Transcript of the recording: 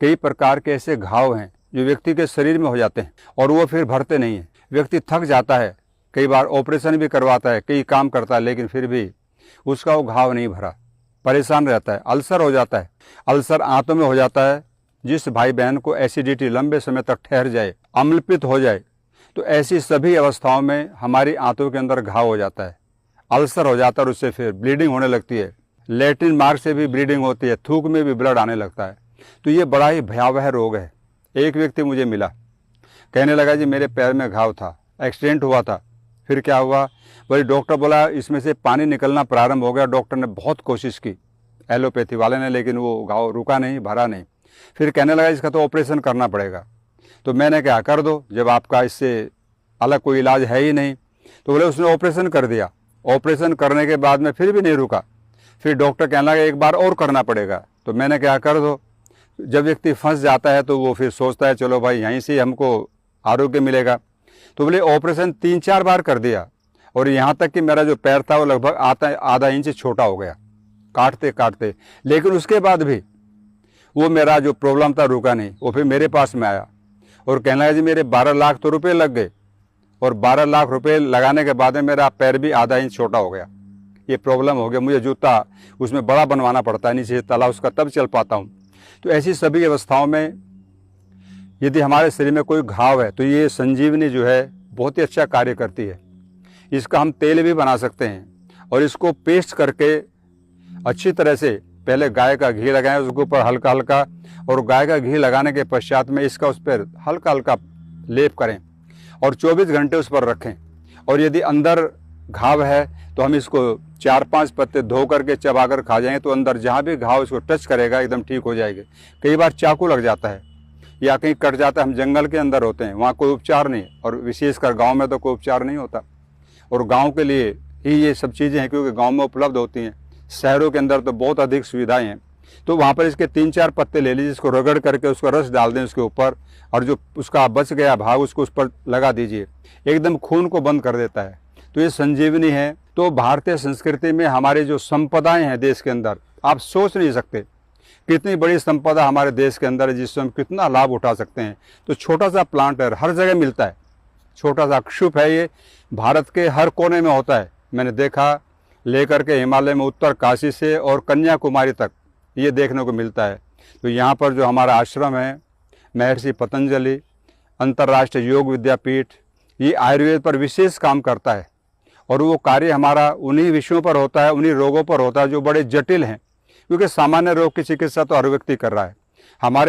कई प्रकार के ऐसे घाव हैं जो व्यक्ति के शरीर में हो जाते हैं और वो फिर भरते नहीं हैं। व्यक्ति थक जाता है, कई बार ऑपरेशन भी करवाता है, कई काम करता है, लेकिन फिर भी उसका वो घाव नहीं भरा, परेशान रहता है। अल्सर हो जाता है, अल्सर आंतों में हो जाता है। जिस भाई बहन को एसिडिटी लंबे समय तक ठहर जाए, अम्लपित्त हो जाए, तो ऐसी सभी अवस्थाओं में हमारी आंतों के अंदर घाव हो जाता है, अल्सर हो जाता है और उससे फिर ब्लीडिंग होने लगती है। लैट्रिन मार्ग से भी ब्लीडिंग होती है, थूक में भी ब्लड आने लगता है। तो ये बड़ा ही भयावह रोग है। एक व्यक्ति मुझे मिला, कहने लगा जी मेरे पैर में घाव था, एक्सीडेंट हुआ था, फिर क्या हुआ, बोले डॉक्टर बोला इसमें से पानी निकलना प्रारंभ हो गया। डॉक्टर ने बहुत कोशिश की, एलोपैथी वाले ने, लेकिन वो घाव रुका नहीं, भरा नहीं। फिर कहने लगा इसका तो ऑपरेशन करना पड़ेगा। तो मैंने कहा कर दो, जब आपका इससे अलग कोई इलाज है ही नहीं। तो बोले उसने ऑपरेशन कर दिया। ऑपरेशन करने के बाद में फिर भी नहीं रुका। फिर डॉक्टर कहने लगा एक बार और करना पड़ेगा। तो मैंने कहा कर दो। जब व्यक्ति फंस जाता है तो वो फिर सोचता है चलो भाई यहीं से हमको आरोग्य मिलेगा। तो बोले ऑपरेशन 3-4 बार कर दिया और यहाँ तक कि मेरा जो पैर था वो लगभग आधा इंच छोटा हो गया काटते काटते। लेकिन उसके बाद भी वो मेरा जो प्रॉब्लम था रुका नहीं। वो फिर मेरे पास में आया और कहने लगा जी मेरे 12 लाख तो रुपये लग गए, और 12 लाख रुपए लगाने के बाद में मेरा पैर भी आधा इंच छोटा हो गया। ये प्रॉब्लम हो गया, मुझे जूता उसमें बड़ा बनवाना पड़ता है, नीचे से तला उसका, तब चल पाता हूँ। तो ऐसी सभी अवस्थाओं में यदि हमारे शरीर में कोई घाव है तो ये संजीवनी जो है बहुत ही अच्छा कार्य करती है। इसका हम तेल भी बना सकते हैं और इसको पेस्ट करके अच्छी तरह से पहले गाय का घी लगाएं उसके ऊपर हल्का हल्का, और गाय का घी लगाने के पश्चात में इसका उस पर हल्का हल्का लेप करें और 24 घंटे उस पर रखें। और यदि अंदर घाव है तो हम इसको 4-5 पत्ते धो करके चबा कर खा जाएंगे तो अंदर जहाँ भी घाव इसको टच करेगा एकदम ठीक हो जाएगी। कई बार चाकू लग जाता है या कहीं कट जाता है, हम जंगल के अंदर होते हैं, वहाँ कोई उपचार नहीं, और विशेषकर गांव में तो कोई उपचार नहीं होता। और गांव के लिए ही ये सब चीज़ें हैं क्योंकि गांव में उपलब्ध होती हैं। शहरों के अंदर तो बहुत अधिक सुविधाएं हैं। तो वहाँ पर इसके 3-4 पत्ते ले लीजिए, इसको रगड़ करके उसका रस डाल दें उसके ऊपर, और जो उसका बच गया भाग उसको उस पर लगा दीजिए, एकदम खून को बंद कर देता है। तो ये संजीवनी है। तो भारतीय संस्कृति में हमारी जो संपदाएं हैं देश के अंदर, आप सोच नहीं सकते कितनी बड़ी संपदा हमारे देश के अंदर है जिससे हम कितना लाभ उठा सकते हैं। तो छोटा सा प्लांट है, हर जगह मिलता है, छोटा सा क्षुप है, ये भारत के हर कोने में होता है। मैंने देखा, लेकर के हिमालय में उत्तर काशी से और कन्याकुमारी तक ये देखने को मिलता है। तो यहाँ पर जो हमारा आश्रम है, महर्षि पतंजलि अंतर्राष्ट्रीय योग विद्यापीठ, ये आयुर्वेद पर विशेष काम करता है। और वो कार्य हमारा उन्हीं विषयों पर होता है, उन्हीं रोगों पर होता है जो बड़े जटिल हैं, क्योंकि सामान्य रोग की चिकित्सा तो हर व्यक्ति कर रहा है। हमारे